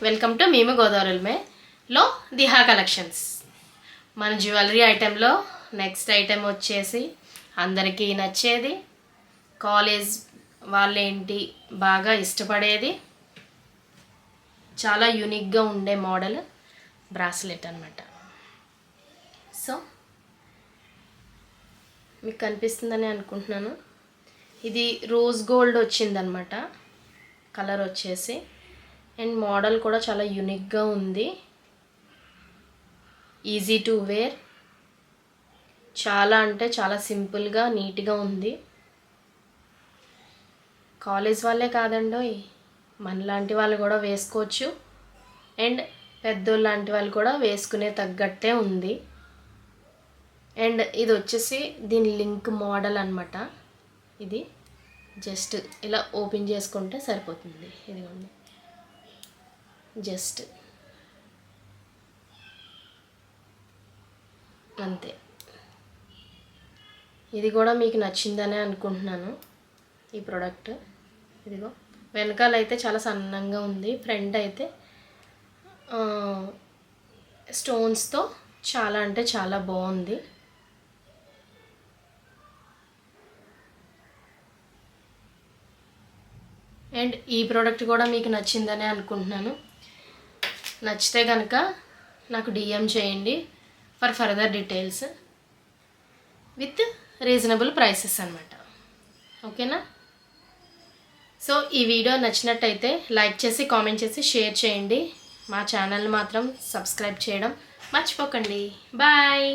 Welcome to మేము గోదావరిమే లో దిహా collections. మన జ్యువెలరీ ఐటెంలో నెక్స్ట్ ఐటెం వచ్చేసి అందరికీ నచ్చేది, కాలేజ్ వాళ్ళేంటి బాగా ఇష్టపడేది, చాలా యూనిక్గా ఉండే మోడల్ బ్రాస్లెట్ అన్నమాట. సో మీకు కనిపిస్తుందని అనుకుంటున్నాను. ఇది రోజ్ గోల్డ్ వచ్చిందనమాట కలర్ వచ్చేసి, అండ్ మోడల్ కూడా చాలా యూనిక్గా ఉంది. ఈజీ టు వేర్, చాలా అంటే చాలా సింపుల్గా నీట్గా ఉంది. కాలేజ్ వాళ్ళే కాదండి, మనలాంటి వాళ్ళు కూడా వేసుకోవచ్చు, అండ్ పెద్దోళ్ళు లాంటి వాళ్ళు కూడా వేసుకునే తగ్గట్టే ఉంది. అండ్ ఇది వచ్చేసి దీని లింక్ మోడల్ అన్నమాట. ఇది జస్ట్ ఇలా ఓపెన్ చేసుకుంటే సరిపోతుంది. ఇదిగోండి, జస్ట్ అంతే. ఇది కూడా మీకు నచ్చిందనే అనుకుంటున్నాను ఈ ప్రోడక్ట్. ఇదిగో వెనకాల అయితే చాలా సన్నంగా ఉంది, ఫ్రంట్ అయితే స్టోన్స్తో చాలా అంటే చాలా బాగుంది. అండ్ ఈ ప్రోడక్ట్ కూడా మీకు నచ్చిందనే అనుకుంటున్నాను. నచ్చితే కనుక నాకు డిఎం చేయండి for further details with reasonable prices అన్నమాట. ఓకేనా? సో ఈ వీడియో నచ్చినట్టయితే లైక్ చేసి, కామెంట్ చేసి, షేర్ చేయండి. మా ఛానల్ని మాత్రం సబ్స్క్రైబ్ చేయడం మర్చిపోకండి. బాయ్.